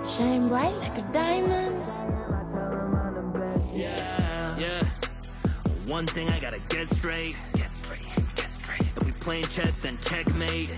Shine bright like a diamond. Yeah. One thing I gotta get straight. If we playing chess, then checkmate.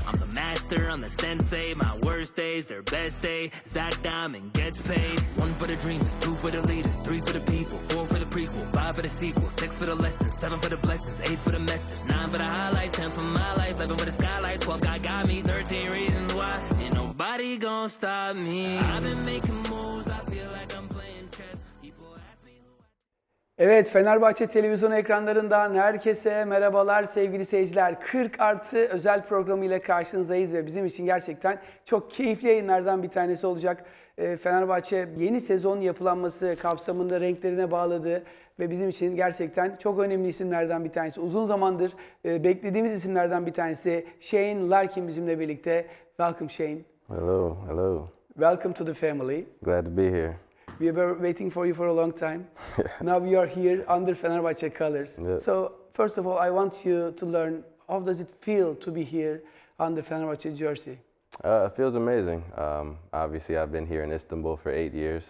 I'm the master, I'm the sensei. My worst days, their best day. Zach Diamond gets paid. 1 for the dreamers, 2 for the leaders, 3 for the people, 4 for the prequel, 5 for the sequel, 6 for the lessons, 7 for the blessings, 8 for the message, 9 for the highlights, 10 for my life, 11 for the skylight, 12 got me, 13 reasons why. Ain't nobody gon' stop me. I've been making moves, I feel like I'm playing chess. People ask me who I... Evet, Fenerbahçe televizyon ekranlarından herkese merhabalar sevgili seyirciler. 40+ özel programıyla karşınızdayız ve bizim için gerçekten çok keyifli yayınlardan bir tanesi olacak. Fenerbahçe yeni sezon yapılanması kapsamında renklerine bağladı ve bizim için gerçekten çok önemli isimlerden bir tanesi. Uzun zamandır beklediğimiz isimlerden bir tanesi Shane Larkin bizimle birlikte. Welcome Shane. Hello. Welcome to the family. Glad to be here. We were waiting for you for a long time. Now you are here under Fenerbahçe colors. Yeah. So first of all, I want you to learn how does it feel to be here under Fenerbahçe jersey? It feels amazing. Obviously, I've been here in Istanbul for 8 years,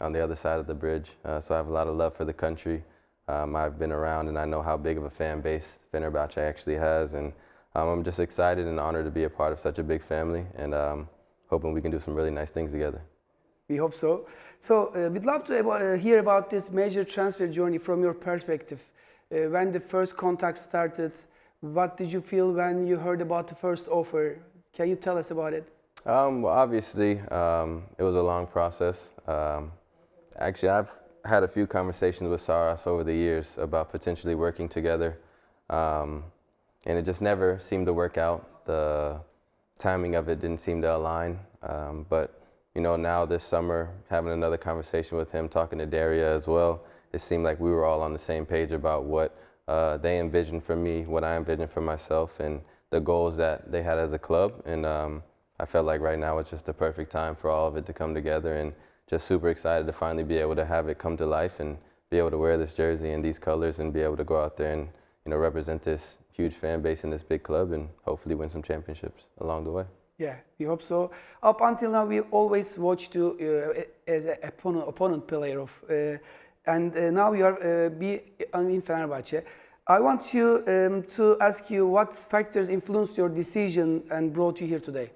on the other side of the bridge. So I have a lot of love for the country. I've been around and I know how big of a fan base Fenerbahçe actually has. And I'm just excited and honored to be a part of such a big family. And hoping we can do some really nice things together. We hope so. So we'd love to hear about this major transfer journey from your perspective. When the first contact started, what did you feel when you heard about the first offer? Can you tell us about it? Well, obviously, it was a long process. Actually, I've had a few conversations with Saras over the years about potentially working together. And it just never seemed to work out. The timing of it didn't seem to align. But you know, now this summer, having another conversation with him, talking to Daria as well, it seemed like we were all on the same page about what they envisioned for me, what I envisioned for myself, and the goals that they had as a club. And I felt like right now it's just the perfect time for all of it to come together, and just super excited to finally be able to have it come to life and be able to wear this jersey and these colors and be able to go out there and, you know, represent this huge fan base in this big club and hopefully win some championships along the way. Yeah, we hope so. Up until now, we always watched you as an opponent player of, and now you are in Fenerbahçe. I want you to ask you what factors influenced your decision and brought you here today.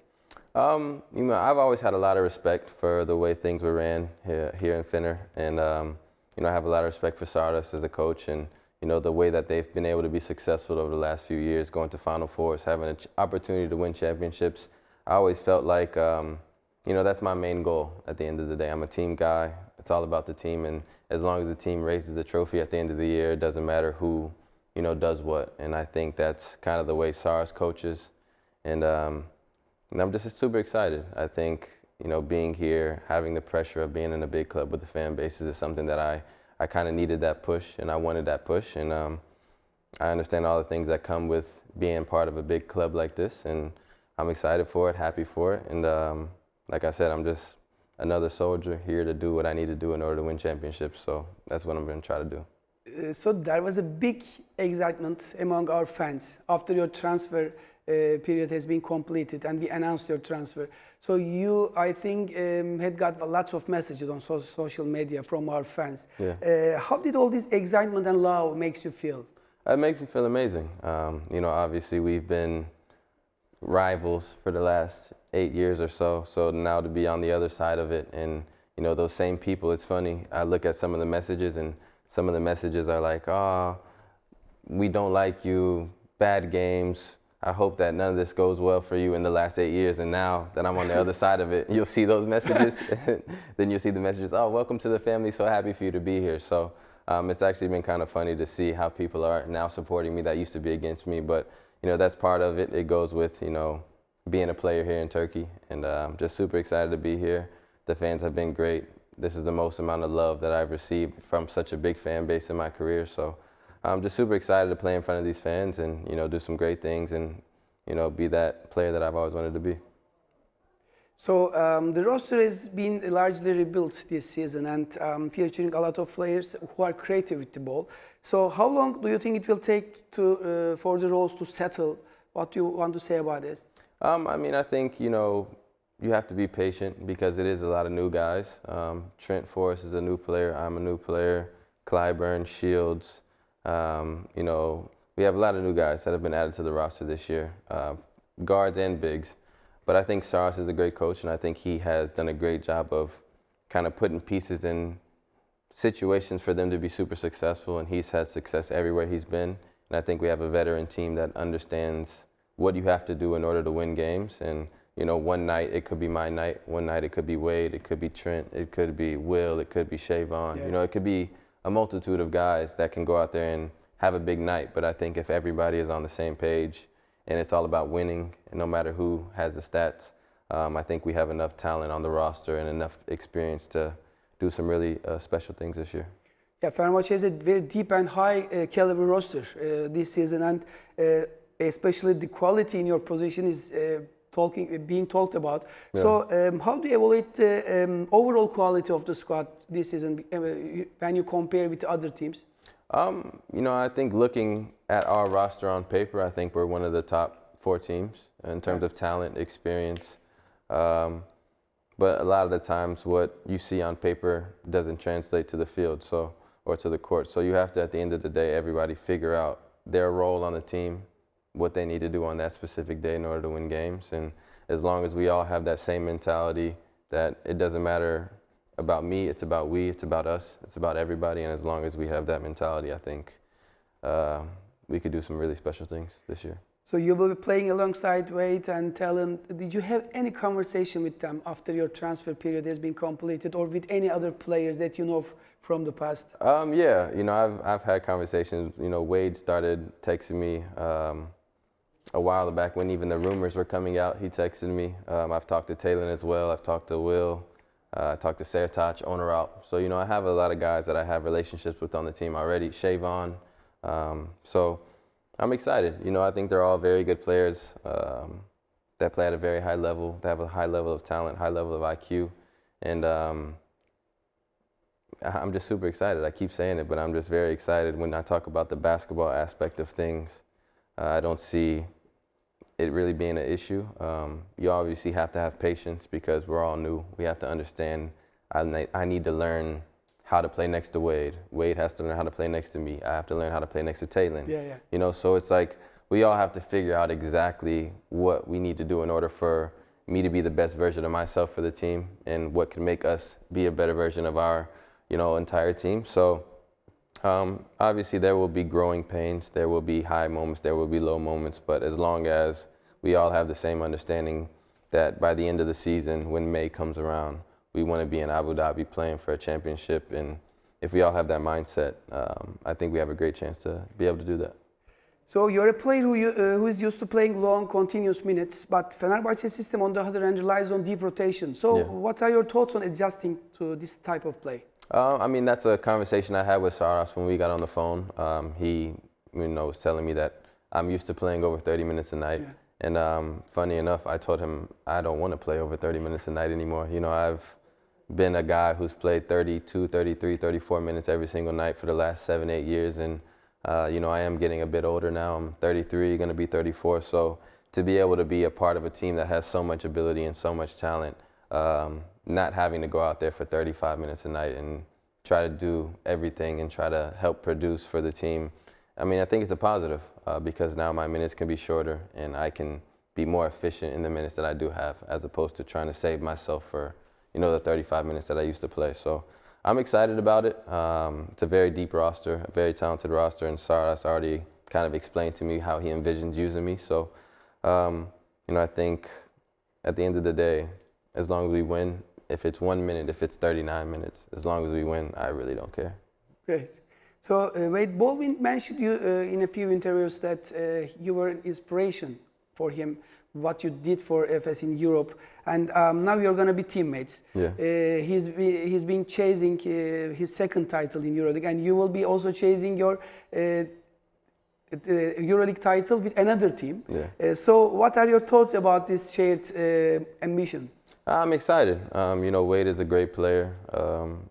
You know, I've always had a lot of respect for the way things were ran here in Fener, and you know, I have a lot of respect for Saras as a coach, and you know, the way that they've been able to be successful over the last few years, going to Final Fours, having an opportunity to win championships. I always felt like, you know, that's my main goal at the end of the day. I'm a team guy. It's all about the team. And as long as the team raises the trophy at the end of the year, it doesn't matter who, you know, does what. And I think that's kind of the way SARS coaches. And I'm just super excited. I think, you know, being here, having the pressure of being in a big club with the fan bases is something that I kind of needed that push, and I wanted that push. And I understand all the things that come with being part of a big club like this. And I'm excited for it, happy for it, and like I said, I'm just another soldier here to do what I need to do in order to win championships, so that's what I'm going to try to do. So there was a big excitement among our fans after your transfer period has been completed and we announced your transfer. So you, I think, had got lots of messages on social media from our fans. Yeah. How did all this excitement and love makes you feel? It makes me feel amazing. You know, obviously we've been rivals for the last 8 years or so. So now to be on the other side of it, and you know, those same people, it's funny. I look at some of the messages, and some of the messages are like, "Oh, we don't like you, bad games. I hope that none of this goes well for you in the last 8 years." And now that I'm on the other side of it, you'll see those messages. Then you'll see the messages, "Oh, welcome to the family. So happy for you to be here." So it's actually been kind of funny to see how people are now supporting me that used to be against me, but you know, that's part of it. It goes with, you know, being a player here in Turkey, and I'm just super excited to be here. The fans have been great. This is the most amount of love that I've received from such a big fan base in my career. So I'm just super excited to play in front of these fans and, you know, do some great things and, you know, be that player that I've always wanted to be. So the roster has been largely rebuilt this season and featuring a lot of players who are creative with the ball. So how long do you think it will take to for the roles to settle? What do you want to say about this? I mean, I think, you know, you have to be patient because it is a lot of new guys. Trent Forrest is a new player. I'm a new player. Clyburn, Shields. You know, we have a lot of new guys that have been added to the roster this year, guards and bigs. But I think Saras is a great coach, and I think he has done a great job of kind of putting pieces in situations for them to be super successful, and he's had success everywhere he's been. And I think we have a veteran team that understands what you have to do in order to win games. And, you know, one night it could be my night, one night it could be Wade, it could be Trent, it could be Will, it could be Shavon. Yeah. You know, it could be a multitude of guys that can go out there and have a big night. But I think if everybody is on the same page and it's all about winning, and no matter who has the stats, I think we have enough talent on the roster and enough experience to do some really special things this year. Yeah, Fenerbahçe has a very deep and high caliber roster this season, and especially the quality in your position is being talked about. Yeah. So how do you evaluate the overall quality of the squad this season when you compare with other teams? You know, I think looking at our roster on paper, I think we're one of the top 4 teams in terms of talent, experience. But a lot of the times what you see on paper doesn't translate to the field, or to the court. So you have to, at the end of the day, everybody figure out their role on the team, what they need to do on that specific day in order to win games. And as long as we all have that same mentality that it doesn't matter about me, it's about we, it's about us, it's about everybody. And as long as we have that mentality, I think we could do some really special things this year. So you will be playing alongside Wade and Talon. Did you have any conversation with them after your transfer period has been completed, or with any other players that you know from the past? Yeah, you know, I've had conversations. You know, Wade started texting me a while back when even the rumors were coming out. He texted me. I've talked to Talon as well. I've talked to Will. I talked to Sertac, owner out. So, you know, I have a lot of guys that I have relationships with on the team already. Shavon. So I'm excited. You know, I think they're all very good players that play at a very high level. They have a high level of talent, high level of IQ. And I'm just super excited. I keep saying it, but I'm just very excited when I talk about the basketball aspect of things. I don't see it really being an issue. You obviously have to have patience because we're all new. We have to understand I need to learn how to play next to Wade. Wade has to learn how to play next to me. I have to learn how to play next to Talon. Yeah. You know, so it's like we all have to figure out exactly what we need to do in order for me to be the best version of myself for the team, and what can make us be a better version of our, you know, entire team. So obviously there will be growing pains, there will be high moments, there will be low moments, but as long as we all have the same understanding that by the end of the season, when May comes around, we want to be in Abu Dhabi playing for a championship, and if we all have that mindset, I think we have a great chance to be able to do that. So you're a player who is used to playing long, continuous minutes, but Fenerbahçe system on the other hand relies on deep rotation. So yeah. What are your thoughts on adjusting to this type of play? I mean, that's a conversation I had with Saras when we got on the phone. He, you know, was telling me that I'm used to playing over 30 minutes a night. Yeah. And funny enough, I told him I don't want to play over 30 minutes a night anymore. You know, I've been a guy who's played 32, 33, 34 minutes every single night for the last 7, 8 years. And, you know, I am getting a bit older now. I'm 33, going to be 34. So to be able to be a part of a team that has so much ability and so much talent, not having to go out there for 35 minutes a night and try to do everything and try to help produce for the team. I mean, I think it's a positive because now my minutes can be shorter and I can be more efficient in the minutes that I do have, as opposed to trying to save myself for, you know, the 35 minutes that I used to play. So I'm excited about it. It's a very deep roster, a very talented roster, and Saras already kind of explained to me how he envisions using me. So, you know, I think at the end of the day, as long as we win, if it's 1 minute, if it's 39 minutes, as long as we win, I really don't care. Great. So Wade Baldwin mentioned you in a few interviews that you were an inspiration for him, what you did for FS in Europe, and now you're going to be teammates. Yeah. He's been chasing his second title in EuroLeague, and you will be also chasing your EuroLeague title with another team. Yeah. So what are your thoughts about this shared ambition? I'm excited. You know, Wade is a great player.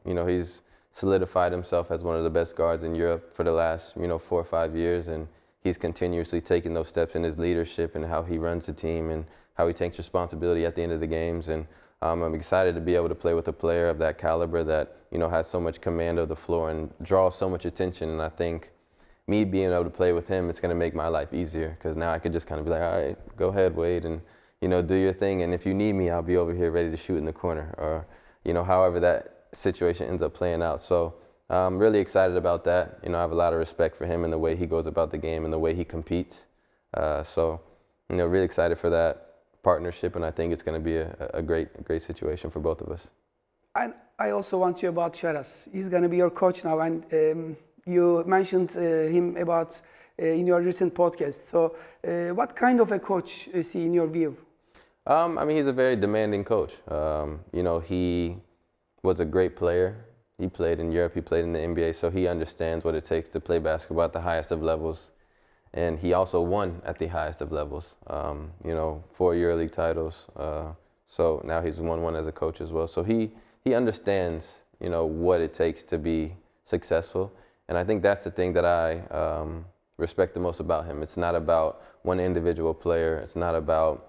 You know, he's solidified himself as one of the best guards in Europe for the last, you know, 4 or 5 years, and he's continuously taking those steps in his leadership and how he runs the team and how he takes responsibility at the end of the games. And I'm excited to be able to play with a player of that caliber that, has so much command of the floor and draws so much attention. And I think me being able to play with him, it's going to make my life easier, because now I could just kind of be like, all right, go ahead, Wade, and, do your thing. And if you need me, I'll be over here ready to shoot in the corner, or, however that situation ends up playing out. So I'm really excited about that. I have a lot of respect for him and the way he goes about the game and the way he competes. So, really excited for that partnership, and I think it's going to be a great situation for both of us. And I also want you about Sharas. He's going to be your coach now, and you mentioned him about in your recent podcast. So, what kind of a coach is he in your view? He's a very demanding coach. He was a great player. He played in Europe, he played in the NBA, so he understands what it takes to play basketball at the highest of levels. And he also won at the highest of levels, 4 EuroLeague titles. So now he's won one as a coach as well. So he understands, what it takes to be successful. And I think that's the thing that I respect the most about him. It's not about one individual player. It's not about,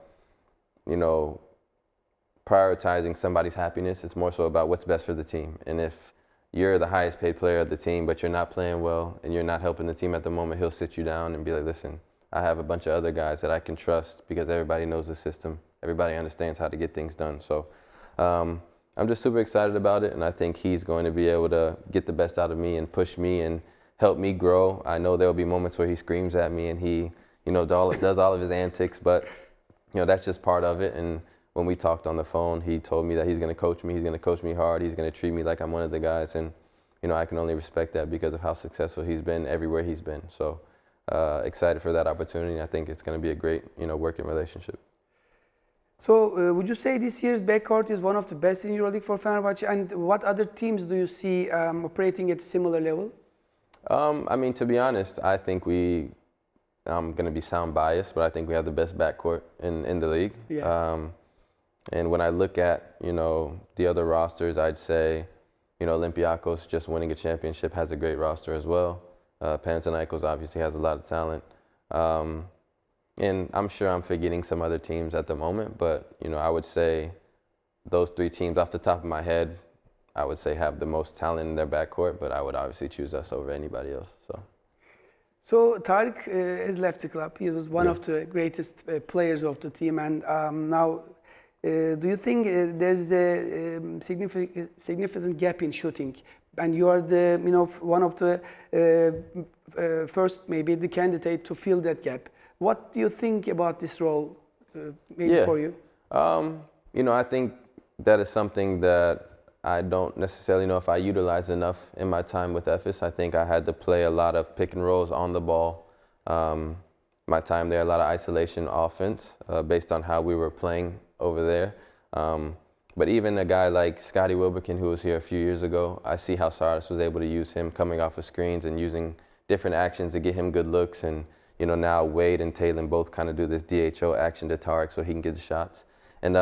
prioritizing somebody's happiness. It's more so about what's best for the team. And if you're the highest paid player of the team, but you're not playing well and you're not helping the team at the moment, he'll sit you down and be like, listen, I have a bunch of other guys that I can trust, because everybody knows the system. Everybody understands how to get things done. So I'm just super excited about it, and I think he's going to be able to get the best out of me and push me and help me grow. I know there'll be moments where he screams at me and he, does all of his antics, but, that's just part of it. And when we talked on the phone, he told me that he's going to coach me. He's going to coach me hard. He's going to treat me like I'm one of the guys. And, I can only respect that because of how successful he's been everywhere he's been. So excited for that opportunity. I think it's going to be a great, working relationship. So would you say this year's backcourt is one of the best in EuroLeague for Fenerbahçe? And what other teams do you see operating at a similar level? To be honest, I think I'm going to be sound biased, but I think we have the best backcourt in the league. Yeah. And when I look at, the other rosters, I'd say, Olympiacos, just winning a championship, has a great roster as well. Panathinaikos obviously has a lot of talent. And I'm sure I'm forgetting some other teams at the moment, but, I would say those three teams off the top of my head, I would say have the most talent in their backcourt, but I would obviously choose us over anybody else. So Tarık has left the club. He was one of the greatest players of the team, and now do you think there's a significant gap in shooting? And you are the one of the first, maybe the candidate to fill that gap. What do you think about this role, for you? I think that is something that I don't necessarily know if I utilize enough in my time with Efes. I think I had to play a lot of pick and rolls on the ball. My time there, a lot of isolation offense based on how we were playing over there. But even a guy like Scotty Wilbekin, who was here a few years ago, I see how Saras was able to use him coming off of screens and using different actions to get him good looks. And, now Wade and Taylor both kind of do this DHO action to Tarek so he can get the shots. And,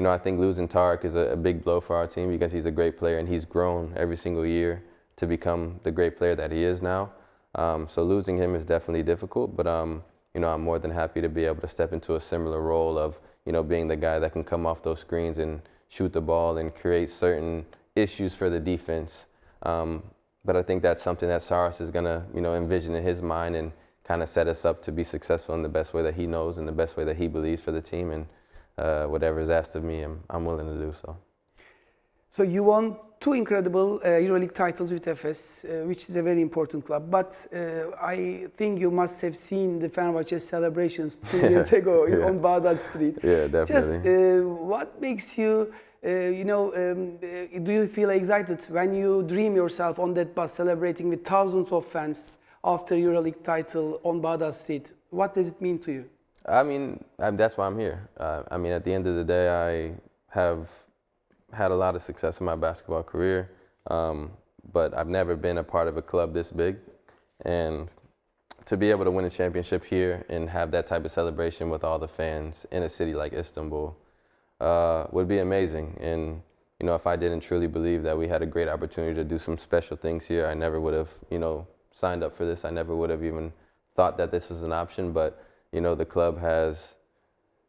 I think losing Tarek is a big blow for our team, because he's a great player and he's grown every single year to become the great player that he is now. So losing him is definitely difficult, but I'm more than happy to be able to step into a similar role of, being the guy that can come off those screens and shoot the ball and create certain issues for the defense. But I think that's something that Saras is going to, envision in his mind and kind of set us up to be successful in the best way that he knows and the best way that he believes for the team. And whatever is asked of me, I'm willing to do so. So you won 2 incredible EuroLeague titles with Efes, which is a very important club. But I think you must have seen the Fenerbahçe celebrations 2 years ago on Bağdat Street. Yeah, definitely. Just what makes you, do you feel excited when you dream yourself on that bus celebrating with thousands of fans after EuroLeague title on Bağdat Street? What does it mean to you? That's why I'm here. At the end of the day, I have had a lot of success in my basketball career, but I've never been a part of a club this big. And to be able to win a championship here and have that type of celebration with all the fans in a city like Istanbul would be amazing. And, if I didn't truly believe that we had a great opportunity to do some special things here, I never would have, signed up for this. I never would have even thought that this was an option. But the club has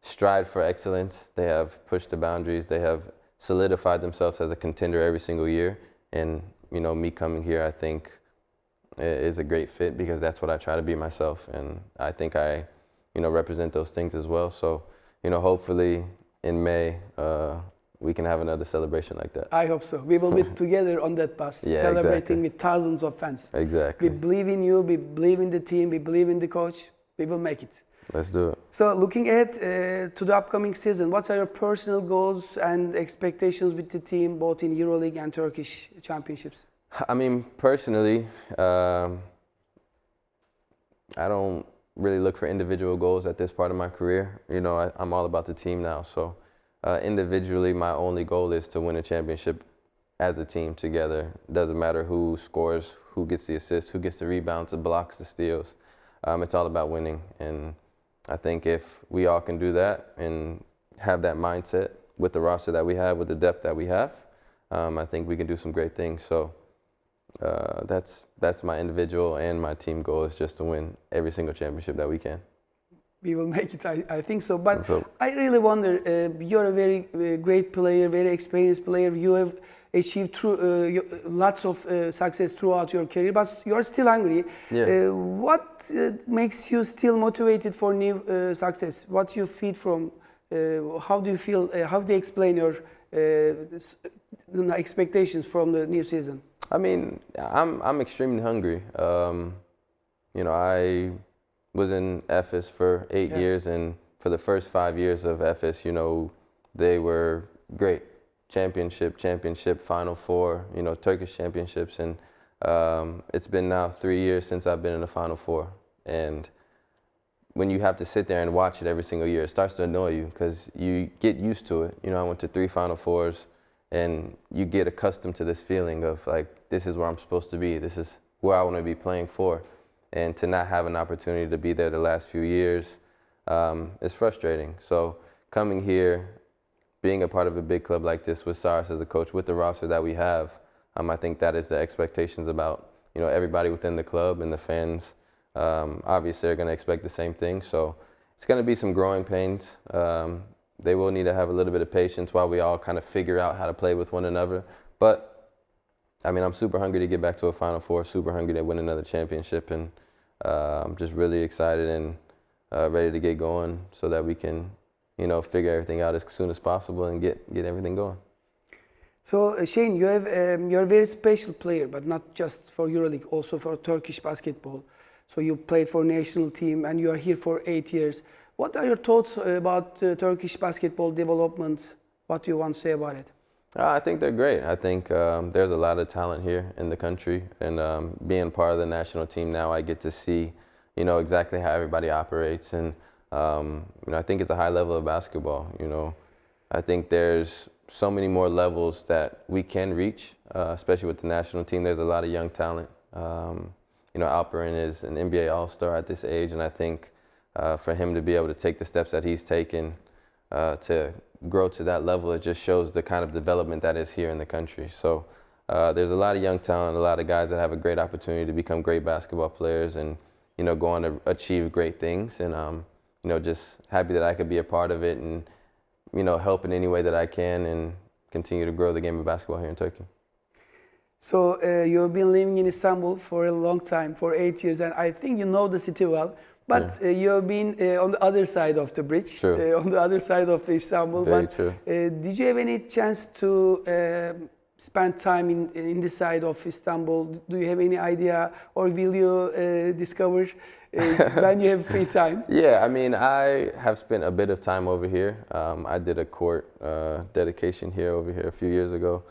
strive for excellence. They have pushed the boundaries. They have solidified themselves as a contender every single year. And, you know, me coming here, I think is a great fit because that's what I try to be myself. And I think I, you know, represent those things as well. So, you know, hopefully in May, we can have another celebration like that. I hope so. We will be together on that bus, Yeah, celebrating exactly. with thousands of fans. Exactly. We believe in you, we believe in the team, we believe in the coach. We will make it. Let's do it. So looking ahead to the upcoming season, what are your personal goals and expectations with the team, both in EuroLeague and Turkish championships? I mean, personally, I don't really look for individual goals at this part of my career. You know, I'm all about the team now. So individually, my only goal is to win a championship as a team together. Doesn't matter who scores, who gets the assists, who gets the rebounds, the blocks, the steals. It's all about winning. And I think if we all can do that and have that mindset with the roster that we have, with the depth that we have, I think we can do some great things. So that's my individual and my team goal is just to win every single championship that we can. We will make it, I think so. But So- I really wonder, you're a very great player, very experienced player. You have achieved lots of success throughout your career, but you're still hungry. Yeah. What makes you still motivated for new success? What you feed from? How do you feel? How do you explain your expectations from the new season? I mean, I'm extremely hungry. You know, I was in FS for 8 years, and for the first 5 years of FS, you know, they were great. Championship, Final Four, you know, Turkish championships, and it's been now 3 years since I've been in the Final Four. And when you have to sit there and watch it every single year, it starts to annoy you because you get used to it. You know, I went to 3 Final Fours, and you get accustomed to this feeling of like, this is where I'm supposed to be. This is where I want to be playing for. And to not have an opportunity to be there the last few years is frustrating. So coming here, being a part of a big club like this with Cyrus as a coach, with the roster that we have, I think that is the expectations about, you know, everybody within the club, and the fans obviously are going to expect the same thing. So it's going to be some growing pains. They will need to have a little bit of patience while we all kind of figure out how to play with one another. But I mean, I'm super hungry to get back to a Final Four, super hungry to win another championship, and I'm just really excited and ready to get going so that we can, you know, figure everything out as soon as possible and get everything going. So Shane, you're a very special player, but not just for EuroLeague, also for Turkish basketball. So you played for national team, and you are here for 8 years. What are your thoughts about Turkish basketball development? What do you want to say about it? I think they're great. I think there's a lot of talent here in the country, and being part of the national team now, I get to see, you know, exactly how everybody operates, and you know, I think it's a high level of basketball. You know, I think there's so many more levels that we can reach, especially with the national team. There's a lot of young talent. You know, Alperin is an NBA All-Star at this age, and I think for him to be able to take the steps that he's taken to grow to that level, it just shows the kind of development that is here in the country. So there's a lot of young talent, a lot of guys that have a great opportunity to become great basketball players and, you know, go on to achieve great things. And, you know, just happy that I could be a part of it and, you know, help in any way that I can and continue to grow the game of basketball here in Turkey. So you've been living in Istanbul for a long time, for 8 years, and I think you know the city well. But you've been on the other side of the bridge, on the other side of the Istanbul. Very but true. Did you have any chance to spend time in this side of Istanbul? Do you have any idea, or will you discover when you have free time? Yeah, I mean, I have spent a bit of time over here. I did a court dedication over here a few years ago.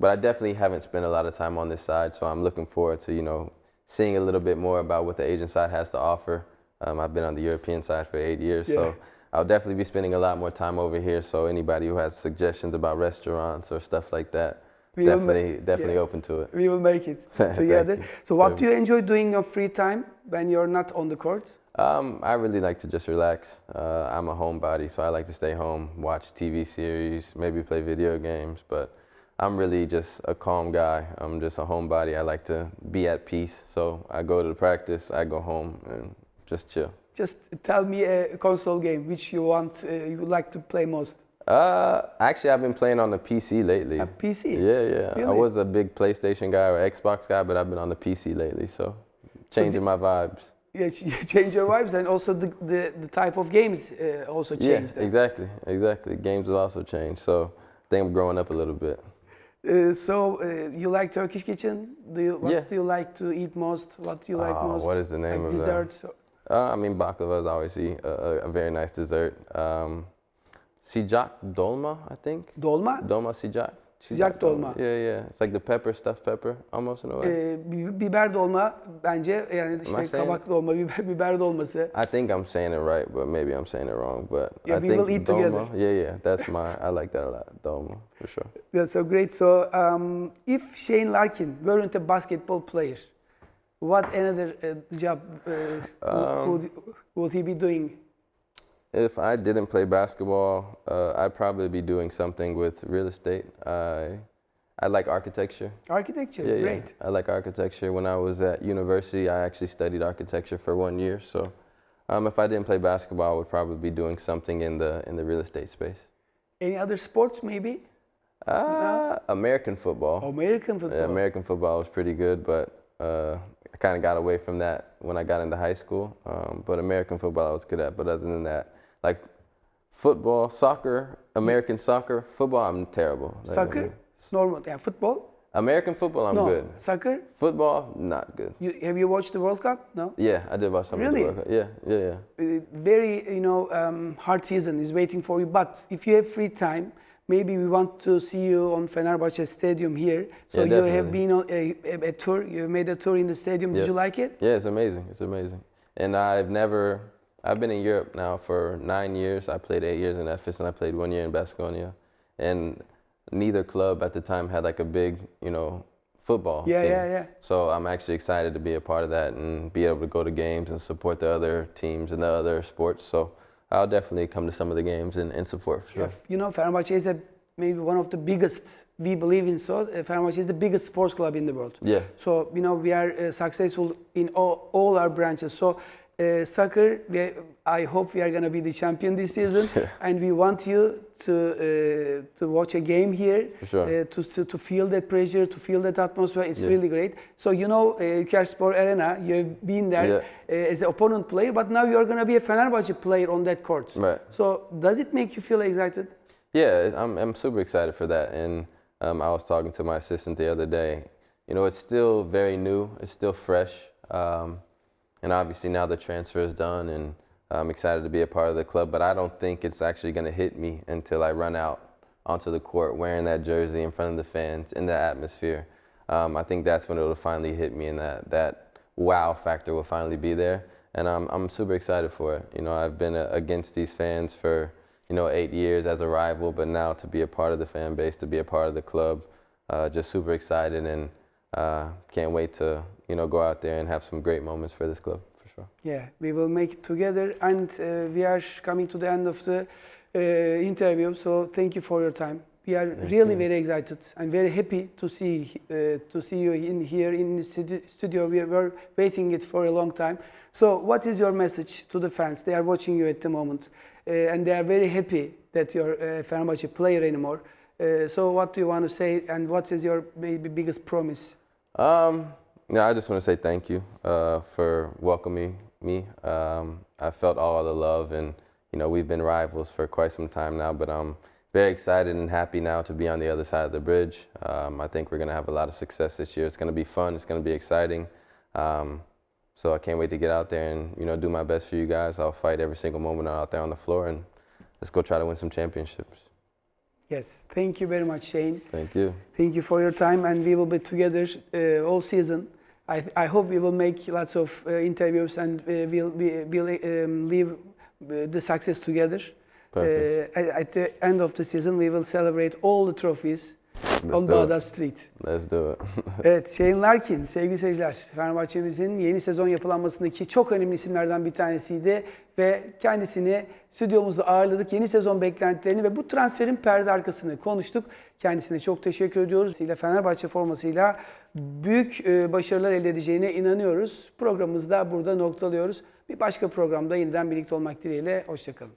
But I definitely haven't spent a lot of time on this side, so I'm looking forward to, you know, seeing a little bit more about what the Asian side has to offer. I've been on the European side for 8 years, so I'll definitely be spending a lot more time over here. So anybody who has suggestions about restaurants or stuff like that, definitely open to it. We will make it together. So what do you enjoy doing in your free time when you're not on the court? I really like to just relax. I'm a homebody, so I like to stay home, watch TV series, maybe play video games, but I'm really just a calm guy. I'm just a homebody. I like to be at peace. So I go to the practice, I go home and just chill. Just tell me a console game which you want, you would like to play most. Actually, I've been playing on the PC lately. A PC? Yeah. Really? I was a big PlayStation guy or Xbox guy, but I've been on the PC lately, so changing my vibes. Yeah, you change your vibes, and also the type of games also changed. Yeah, exactly. Games will also change, so I think I'm growing up a little bit. So you like Turkish kitchen? What do you like to eat most? What do you like most? What is the name like of desserts? I mean, baklava is obviously a very nice dessert. Sıcak dolma, I think. Dolma? Dolma sıcak. Sıcak dolma. Yeah. It's like the pepper, stuffed pepper, almost in a way. Biber dolma bence, yani işte kabak dolma, biber dolması. I think I'm saying it right, but maybe I'm saying it wrong. But yeah, I we think will eat dolma, together. Yeah, that's I like that a lot, dolma, for sure. Yeah, so great. So if Shane Larkin weren't a basketball player, what another job would he be doing? If I didn't play basketball, I'd probably be doing something with real estate. I like architecture. Architecture, Yeah, great. I like architecture. When I was at university, I actually studied architecture for 1 year. So if I didn't play basketball, I would probably be doing something in the real estate space. Any other sports, maybe? American football. American football. Yeah, American football was pretty good, but I kind of got away from that when I got into high school. But American football I was good at. But other than that, like football, soccer, American soccer, football, I'm terrible. Soccer? Normal. Yeah, football? American football, I'm good. Soccer? Football, not good. Have you watched the World Cup? No? Yeah, I did watch some of the World Cup. Yeah. Very, hard season is waiting for you. But if you have free time, maybe we want to see you on Fenerbahçe Stadium here. So yeah, you have been on a tour. You made a tour in the stadium. Did you like it? Yeah, it's amazing. It's amazing. And I've been in Europe now for 9 years. I played 8 years in Efes, and I played 1 year in Baskonia. And neither club at the time had like a big, football team. Yeah. So I'm actually excited to be a part of that and be able to go to games and support the other teams and the other sports. So I'll definitely come to some of the games and support for sure. Yeah, Fenerbahçe is maybe one of the biggest, we believe in so. Fenerbahçe is the biggest sports club in the world. Yeah. So, we are successful in all our branches. So, soccer, I hope we are going to be the champion this season. And we want you to watch a game here. For sure. To feel that pressure, to feel that atmosphere. It's really great. So, Ülkerspor Arena, you've been there as an opponent player, but now you're going to be a Fenerbahçe player on that court. Right. So, does it make you feel excited? Yeah, I'm super excited for that. And I was talking to my assistant the other day. It's still very new. It's still fresh. And obviously now the transfer is done, and I'm excited to be a part of the club. But I don't think it's actually going to hit me until I run out onto the court wearing that jersey in front of the fans, in the atmosphere. I think that's when it'll finally hit me, and that wow factor will finally be there. And I'm super excited for it. I've been against these fans for 8 years as a rival, but now to be a part of the fan base, to be a part of the club, just super excited, and can't wait to go out there and have some great moments for this club, for sure. Yeah, we will make it together, and we are coming to the end of the interview. So thank you for your time. We are really very excited and very happy to see you here in the studio. We were waiting it for a long time. So what is your message to the fans? They are watching you at the moment, and they are very happy that you're a Fenerbahçe player anymore. So what do you want to say, and what is your maybe biggest promise? I just want to say thank you for welcoming me. I felt all the love, and we've been rivals for quite some time now, but I'm very excited and happy now to be on the other side of the bridge. I think we're going to have a lot of success this year. It's going to be fun. It's going to be exciting. So I can't wait to get out there and do my best for you guys. I'll fight every single moment out there on the floor, and let's go try to win some championships. Yes, thank you very much, Shane. Thank you. Thank you for your time, and we will be together all season. I hope we will make lots of interviews, and we'll leave the success together. At the end of the season, we will celebrate all the trophies on Bağdat Street. Let's do it. Evet, Shane Larkin, sevgili seyirciler, Fenerbahçe'mizin yeni sezon yapılanmasındaki çok önemli isimlerden bir tanesiydi ve kendisini stüdyomuzda ağırladık. Yeni sezon beklentilerini ve bu transferin perde arkasını konuştuk. Kendisine çok teşekkür ediyoruz. Fenerbahçe formasıyla büyük başarılar elde edeceğine inanıyoruz. Programımızı da burada noktalıyoruz. Bir başka programda yeniden birlikte olmak dileğiyle. Hoşça kalın.